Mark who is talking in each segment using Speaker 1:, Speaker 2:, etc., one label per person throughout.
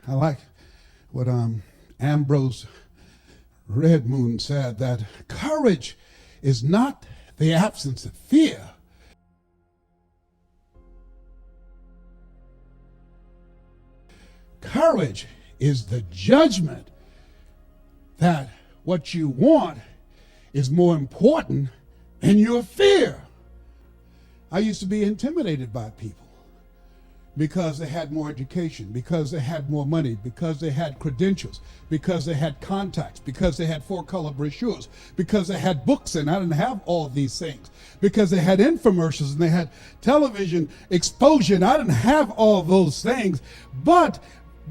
Speaker 1: I like what Ambrose Redmoon said, that courage is not the absence of fear. Courage is the judgment that what you want is more important than your fear. I used to be intimidated by people because they had more education, because they had more money, because they had credentials, because they had contacts, because they had four-color brochures, because they had books, and I didn't have all of these things, because they had infomercials and they had television exposure, and I didn't have all those things. But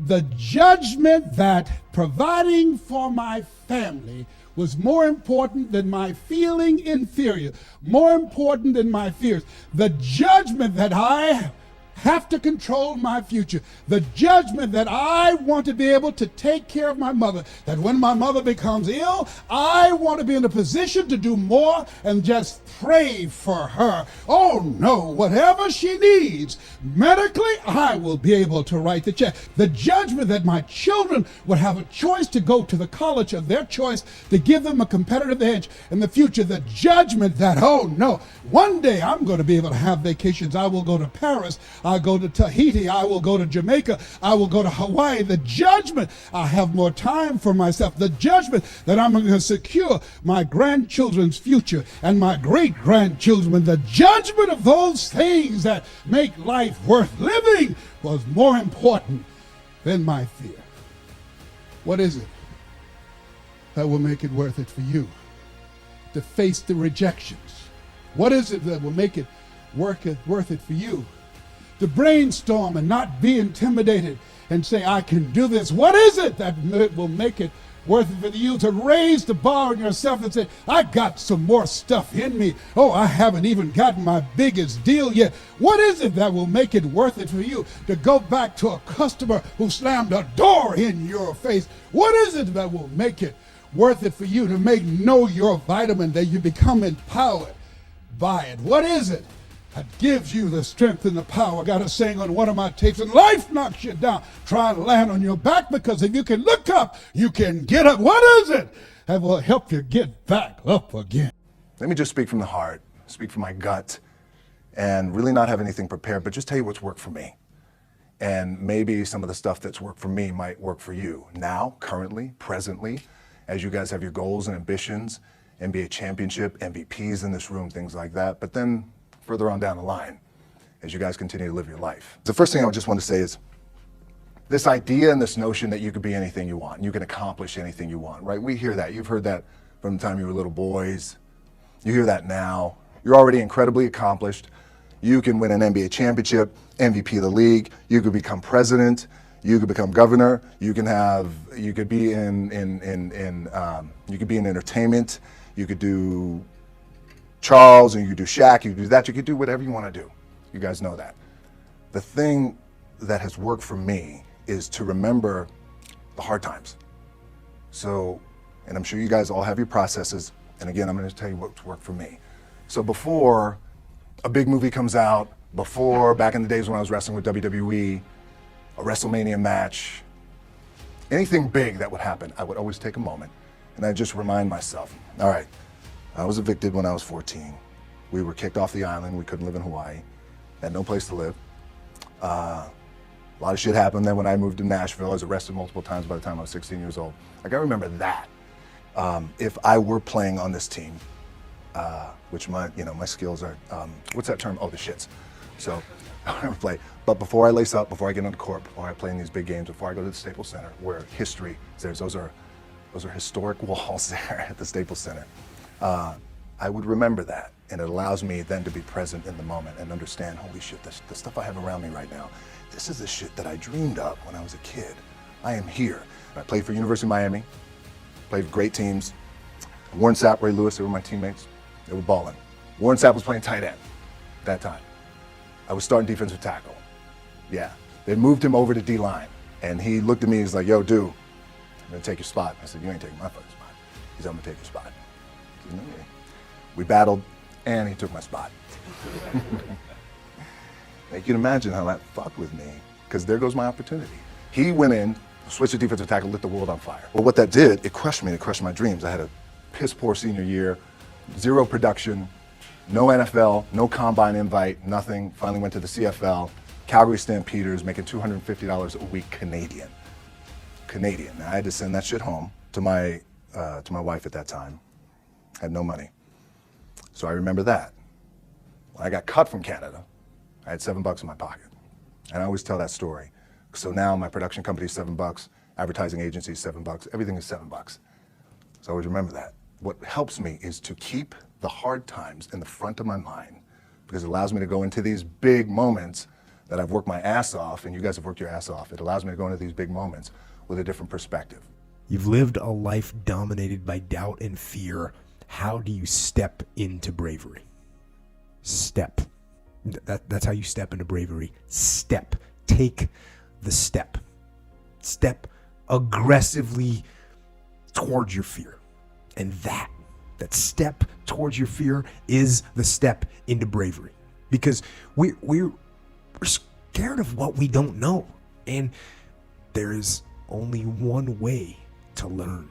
Speaker 1: the judgment that providing for my family was more important than my feeling inferior, more important than my fears. The judgment that I have to control my future. The judgment that I want to be able to take care of my mother, that when my mother becomes ill, I want to be in a position to do more and just pray for her. Oh no, whatever she needs medically, I will be able to write the check. The judgment that my children would have a choice to go to the college of their choice to give them a competitive edge in the future. The judgment that, oh no, one day I'm going to be able to have vacations. I will go to Paris. I'll go to Tahiti. I will go to Jamaica. I will go to Hawaii. The judgment, I have more time for myself. The judgment that I'm going to secure my grandchildren's future and my great-grandchildren. The judgment of those things that make life worth living was more important than my fear. What is it that will make it worth it for you to face the rejections? What is it that will make it worth it for you to brainstorm and not be intimidated and say, I can do this? What is it that will make it worth it for you to raise the bar on yourself and say, I got some more stuff in me. Oh, I haven't even gotten my biggest deal yet. What is it that will make it worth it for you to go back to a customer who slammed a door in your face? What is it that will make it worth it for you to know your vitamin, that you become empowered by it? What is it that gives you the strength and the power? I got a saying on one of my tapes, and life knocks you down, try and land on your back, because if you can look up, you can get up. What is it that will help you get back up again?
Speaker 2: Let me just speak from the heart, speak from my gut, and really not have anything prepared, but just tell you what's worked for me. And maybe some of the stuff that's worked for me might work for you now, currently, presently, as you guys have your goals and ambitions, NBA championship, MVPs in this room, things like that. But then further on down the line, as you guys continue to live your life. The first thing I just want to say is this idea and this notion that you could be anything you want, you can accomplish anything you want, right? We hear that. You've heard that from the time you were little boys. You hear that now. You're already incredibly accomplished. You can win an NBA championship, MVP of the league. You could become president. You could become governor. You could be in entertainment. You could do Charles, and you could do Shaq, you could do that, you could do whatever you want to do. You guys know that. The thing that has worked for me is to remember the hard times. So, and I'm sure you guys all have your processes, and again, I'm going to tell you what's worked for me. So before a big movie comes out, before, back in the days when I was wrestling with WWE, a WrestleMania match, anything big that would happen, I would always take a moment, and I'd just remind myself, all right, I was evicted when I was 14. We were kicked off the island. We couldn't live in Hawaii. Had no place to live. A lot of shit happened. Then when I moved to Nashville, I was arrested multiple times by the time I was 16 years old. Like, I remember that. If I were playing on this team, which my skills are, what's that term? Oh, the shits. So I would play. But before I lace up, before I get on the court, before I play in these big games, before I go to the Staples Center, where history is there, those are historic walls there at the Staples Center. I would remember that, and it allows me then to be present in the moment and understand, holy shit, the stuff I have around me right now, this is the shit that I dreamed of when I was a kid. I am here. I played for University of Miami, played for great teams. Warren Sapp, Ray Lewis, they were my teammates. They were balling. Warren Sapp was playing tight end at that time. I was starting defensive tackle. Yeah, they moved him over to D-line, and he looked at me, he's like, yo, dude, I'm gonna take your spot. I said, you ain't taking my fucking spot. He said, I'm gonna take your spot. We battled, and he took my spot. You can imagine how that fucked with me, because there goes my opportunity. He went in, switched to defensive tackle, lit the world on fire. Well, what that did, it crushed me. It crushed my dreams. I had a piss poor senior year, zero production, no NFL, no combine invite, nothing. Finally went to the CFL, Calgary Stampeders, making $250 a week Canadian. Now, I had to send that shit home to my wife at that time. Had no money. So I remember that. When I got cut from Canada, I had $7 in my pocket. And I always tell that story. So now my production company is $7, advertising agency is $7, everything is $7. So I always remember that. What helps me is to keep the hard times in the front of my mind, because it allows me to go into these big moments that I've worked my ass off, and you guys have worked your ass off. It allows me to go into these big moments with a different perspective.
Speaker 3: You've lived a life dominated by doubt and fear. How do you step into bravery? Step. That's how you step into bravery. Step. Take the step. Step aggressively towards your fear. And that step towards your fear is the step into bravery. Because we're scared of what we don't know. And there is only one way to learn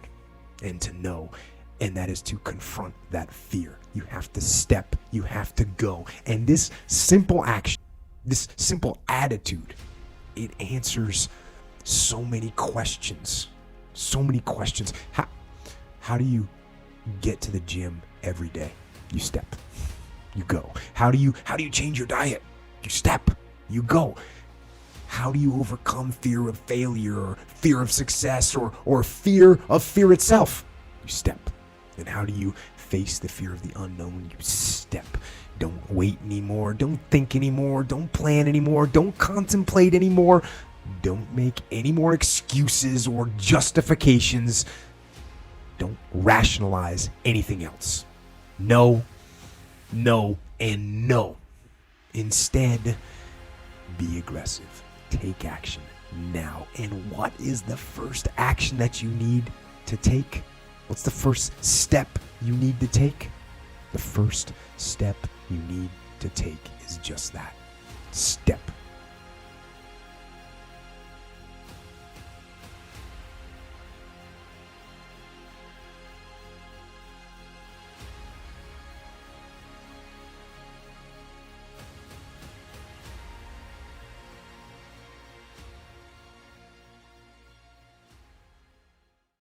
Speaker 3: and to know, and that is to confront that fear. You have to step, you have to go. And this simple action, this simple attitude, it answers so many questions. So many questions. How do you get to the gym every day? You step. You go. How do you change your diet? You step. You go. How do you overcome fear of failure or fear of success or fear of fear itself? You step. And how do you face the fear of the unknown? You step. Don't wait anymore. Don't think anymore. Don't plan anymore. Don't contemplate anymore. Don't make any more excuses or justifications. Don't rationalize anything else. No, no, and no. Instead, be aggressive. Take action now. And what is the first action that you need to take? What's the first step you need to take? The first step you need to take is just that. Step.